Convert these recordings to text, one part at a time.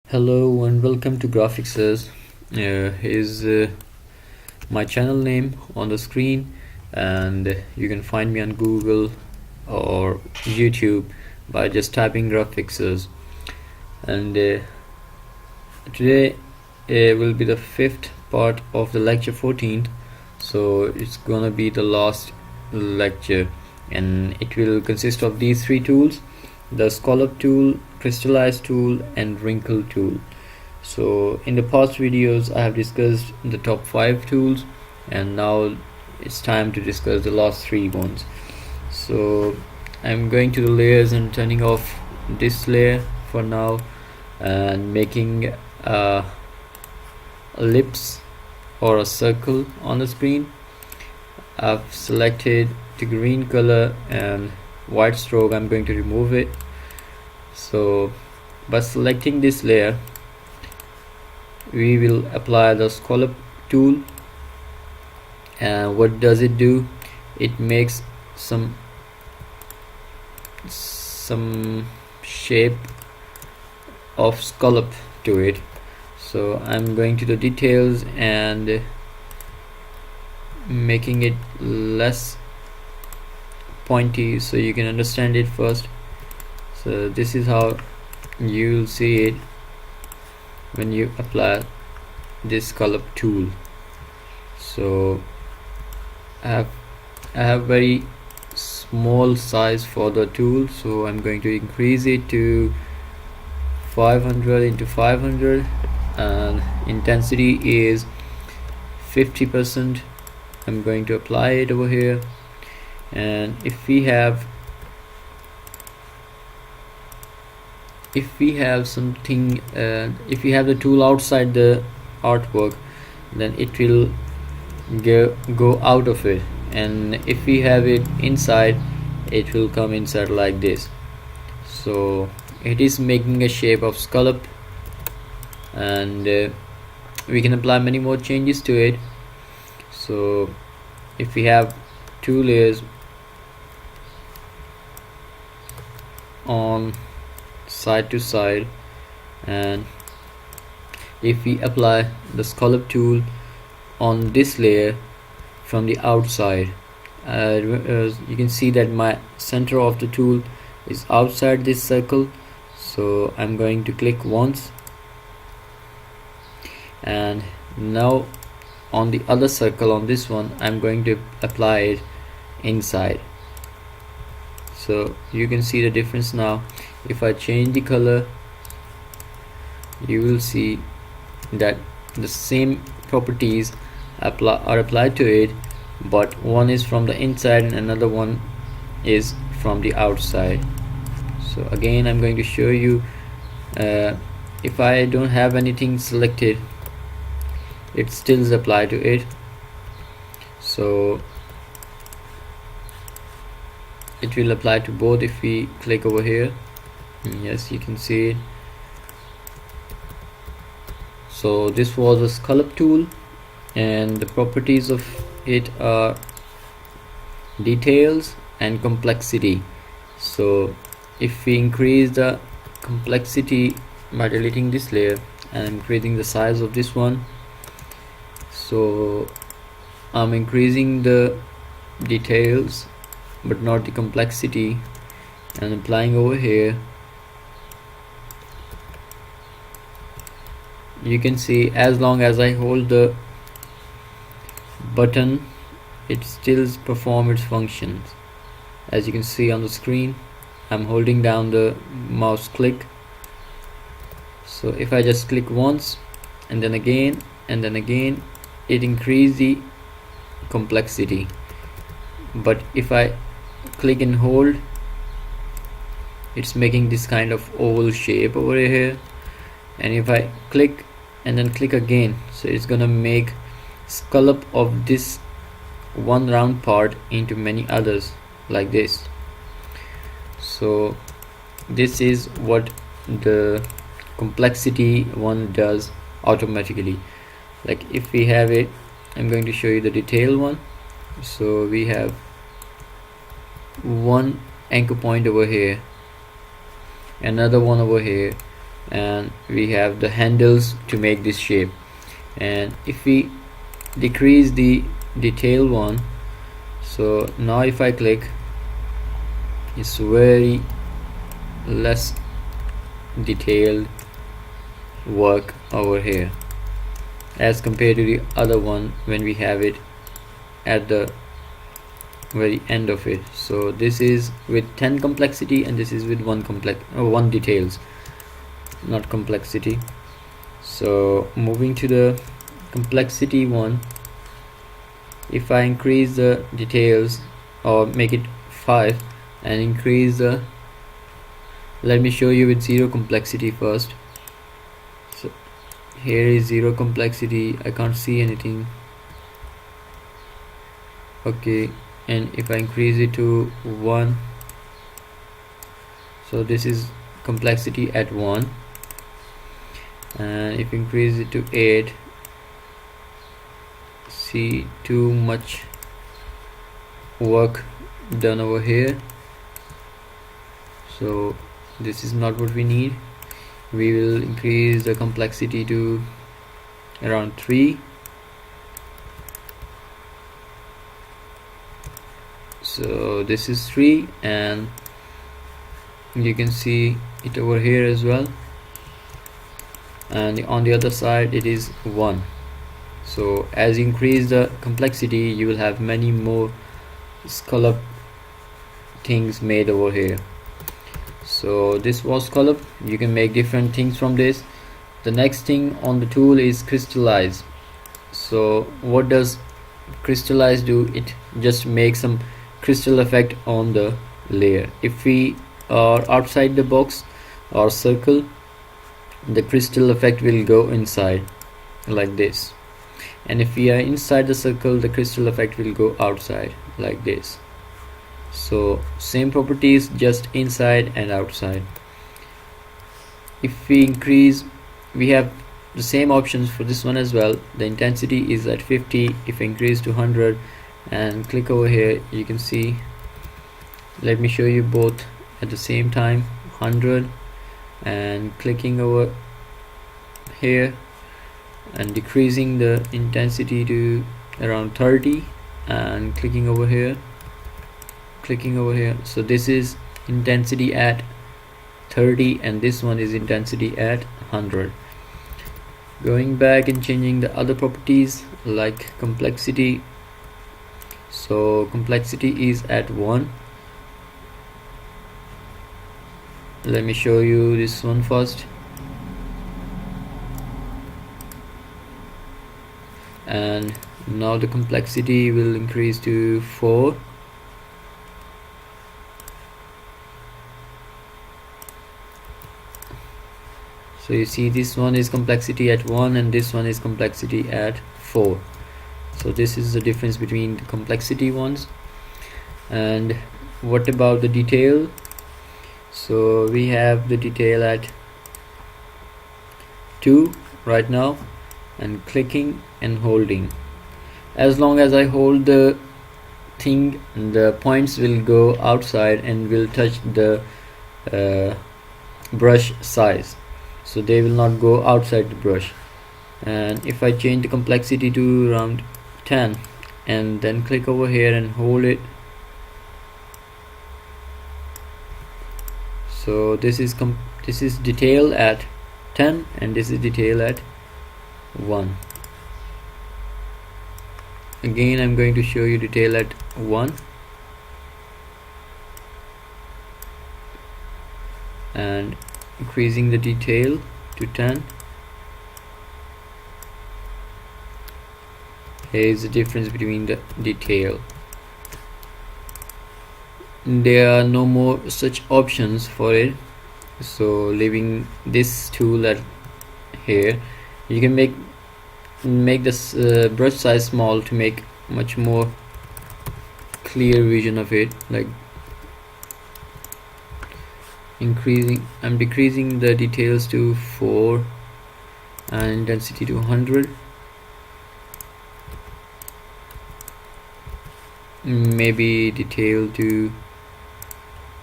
Hello and welcome to Graphics. Here's my channel name on the screen, and you can find me on Google or YouTube by just typing Graphics. And today will be the fifth part of the lecture 14th, so it's gonna be the last lecture, and it will consist of these three tools: the Scallop Tool, Crystallize Tool, and Wrinkle Tool. So in the past videos I have discussed the top 5 tools, and now it's time to discuss the last 3 ones. So I'm going to the layers and turning off this layer for now and making a ellipse or a circle on the screen. I've selected the green color and white stroke. I'm going to remove it. So by selecting this layer, we will apply the Scallop tool, and what does it do? It makes some shape of scallop to it. So I'm going to the details and making it less pointy so you can understand it first. So this is how you'll see it when you apply this Scallop tool. So I have very small size for the tool, so I'm going to increase it to 500 into 500, and intensity is 50%. I'm going to apply it over here, and if we have something, if we have the tool outside the artwork, then it will go out of it, and if we have it inside, it will come inside like this. So it is making a shape of scallop, and we can apply many more changes to it. So if we have 2 layers on side to side, and if we apply the Scallop tool on this layer from the outside, you can see that my center of the tool is outside this circle. So I'm going to click once, and now on the other circle, on this one, I'm going to apply it inside. So you can see the difference now. If I change the color, you will see that the same properties are applied to it, but one is from the inside and another one is from the outside. So again, I'm going to show you, if I don't have anything selected, it still is applied to it. So it will apply to both. If we click over here, yes, you can see it. So this was a Scallop tool, and the properties of it are details and complexity. So if we increase the complexity by deleting this layer and increasing the size of this one, so I'm increasing the details but not the complexity, and applying over here, you can see as long as I hold the button, it still performs its functions. As you can see on the screen, I'm holding down the mouse click. So if I just click once and then again and then again, it increases the complexity. But if I click and hold, it's making this kind of oval shape over here. And if I click and then click again, so it's gonna make scallop of this one round part into many others like this. So this is what the complexity one does automatically. Like if we have it, I'm going to show you the detail one. So we have one anchor point over here, another one over here, and we have the handles to make this shape. And if we decrease the detail one, so now if I click, it's very less detailed work over here as compared to the other one when we have it at the very end of it. So this is with 10 complexity and this is with 1 details, not complexity. So moving to the complexity one, if I increase the details or make it 5 and increase the, let me show you with 0 complexity first. So here is 0 complexity, I can't see anything. Okay, and if I increase it to 1, so this is complexity at 1, and if you increase it to 8, see too much work done over here, so this is not what we need. We will increase the complexity to around 3. So this is 3, and you can see it over here as well, and on the other side it is 1. So as you increase the complexity, you will have many more scallop things made over here. So this was scallop. You can make different things from this. The next thing on the tool is crystallize. So what does crystallize do? It just makes some crystal effect on the layer. If we are outside the box or circle, the crystal effect will go inside like this, and if we are inside the circle, the crystal effect will go outside like this. So same properties, just inside and outside. If we increase, we have the same options for this one as well. The intensity is at 50. If we increase to 100 and click over here, you can see, let me show you both at the same time, 100 and clicking over here and decreasing the intensity to around 30 and clicking over here. So this is intensity at 30 and this one is intensity at 100. Going back and changing the other properties like complexity. So complexity is at 1. Let me show you this one first, and now the complexity will increase to 4. So you see this one is complexity at 1 and this one is complexity at 4. So this is the difference between the complexity ones. And what about the detail? So we have the detail at 2 right now, and clicking and holding. As long as I hold the thing, the points will go outside and will touch the brush size, so they will not go outside the brush. And if I change the complexity to around 10 and then click over here and hold it, so this is detail at 10 and this is detail at 1. Again, I'm going to show you detail at 1 and increasing the detail to 10. Here is the difference between the detail. There are no more such options for it, so leaving this tool at here, you can make this brush size small to make much more clear vision of it, like I'm decreasing the details to 4 and intensity to 100. Maybe detail to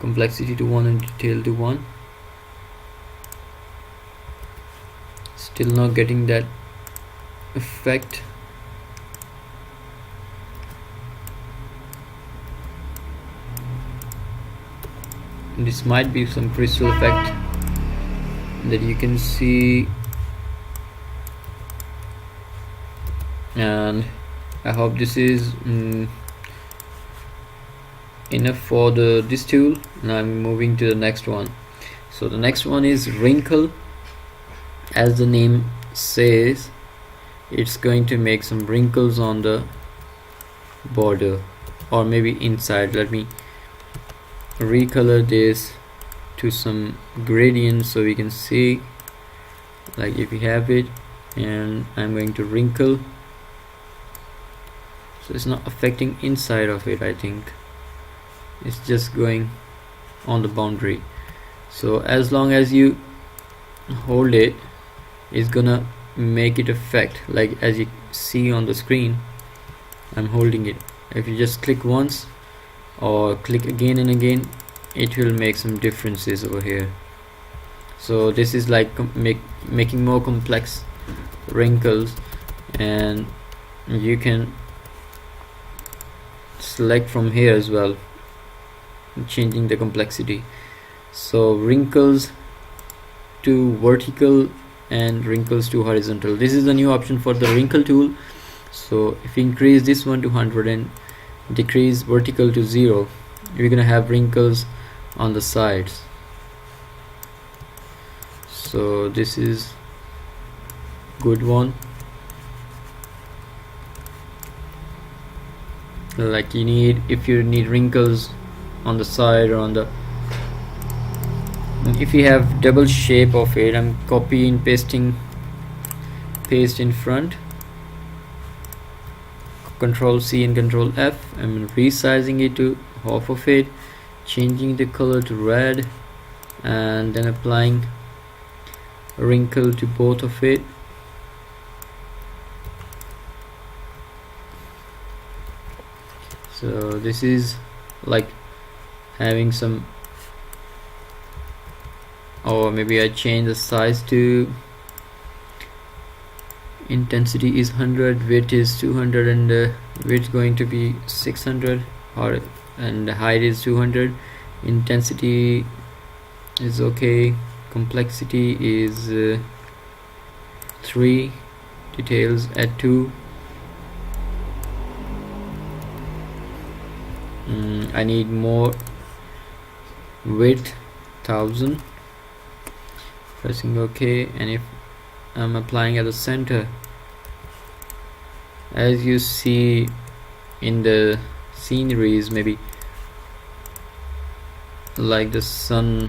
complexity to 1 and detail to 1. Still not getting that effect. This might be some crystal effect that you can see, and I hope this is enough for this tool. Now I'm moving to the next one. So the next one is wrinkle. As the name says, it's going to make some wrinkles on the border or maybe inside. Let me recolor this to some gradient so we can see, like if we have it, and I'm going to wrinkle, so it's not affecting inside of it. I think it's just going on the boundary. So as long as you hold it, it's gonna make it affect, like as you see on the screen. I'm holding it. If you just click once or click again and again, it will make some differences over here. So this is like making more complex wrinkles, and you can select from here as well, changing the complexity. So wrinkles to vertical and wrinkles to horizontal. This is the new option for the wrinkle tool. So if we increase this one to 100 and decrease vertical to 0, we're gonna have wrinkles on the sides. So this is good one. Like if you need wrinkles on the side or on the, if you have double shape of it, I'm copying, paste in front, Control C and Control F. I'm resizing it to half of it, changing the color to red, and then applying a wrinkle to both of it. So this is like having some, or maybe I change the size to, intensity is 100, width is 200, and width going to be 600, and the height is 200. Intensity is okay, complexity is 3, details at 2. I need more width, 1000. Pressing OK, and if I'm applying at the center, as you see in the sceneries, maybe like the sun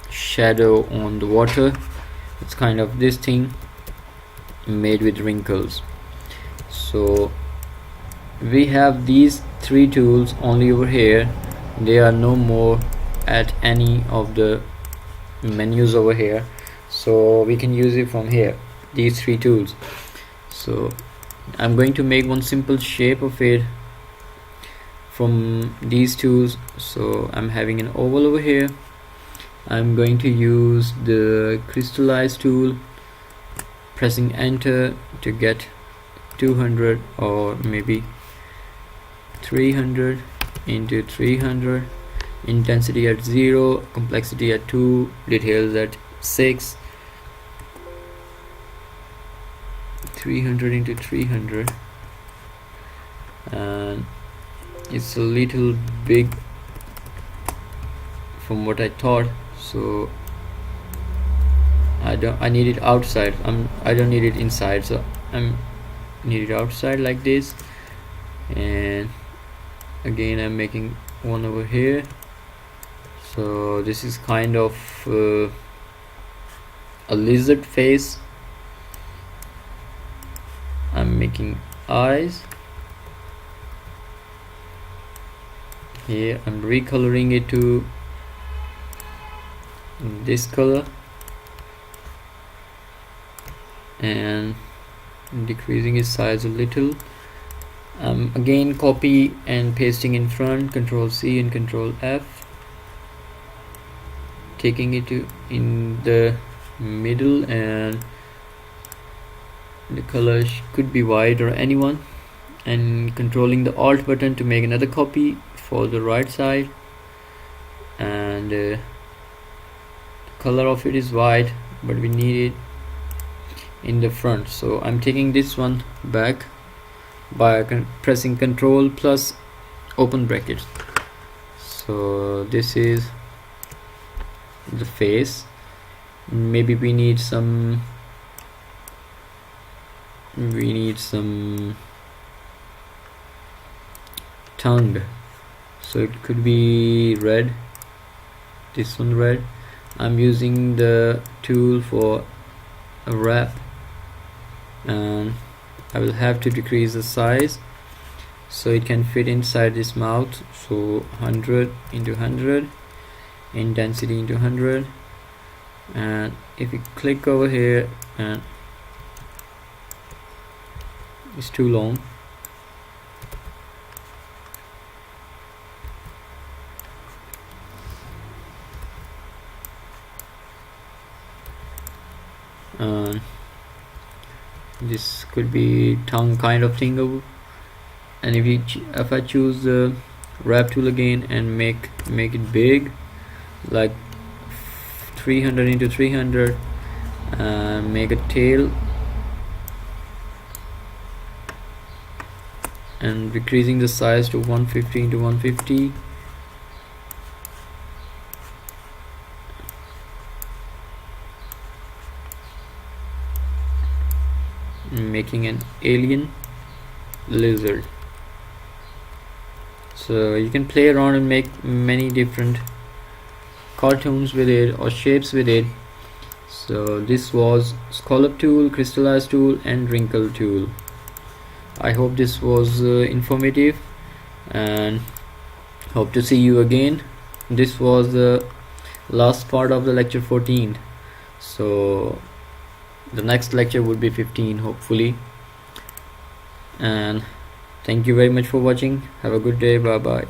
shadow on the water, it's kind of this thing made with wrinkles. So we have these 3 tools only over here. They are no more at any of the menus over here, so we can use it from here, these 3 tools. So I'm going to make one simple shape of it from these tools. So I'm having an oval over here. I'm going to use the Crystallize tool, pressing enter to get 200 or maybe 300 into 300, intensity at 0, complexity at 2, details at 6, 300 into 300, and it's a little big from what I thought, so I need it outside. I don't need it inside, so I'm need it outside like this. And again I'm making one over here. So this is kind of a lizard face. I'm making eyes here. I'm recoloring it to this color and decreasing its size a little. Again copy and pasting in front, Control C and Control F, taking it to in the middle, and the color could be white or anyone, and controlling the alt button to make another copy for the right side, and the color of it is white, but we need it in the front. So I'm taking this one back by pressing Ctrl plus open brackets. So this is the face. Maybe we need some tongue, so it could be red, this one red. I'm using the tool for a wrap, and I will have to decrease the size so it can fit inside this mouth. So 100 into 100, intensity into 100, and if you click over here, and it's too long, this could be tongue kind of thing. And if I choose the wrap tool again and make it big, like 300 into 300, and make a tail, and decreasing the size to 150 into 150, making an alien lizard. So you can play around and make many different cartoons with it or shapes with it. So this was Scallop Tool, Crystallize Tool, and Wrinkle Tool. I hope this was informative, and hope to see you again. This was the last part of the lecture 14, so the next lecture would be 15 hopefully. And thank you very much for watching. Have a good day. Bye bye.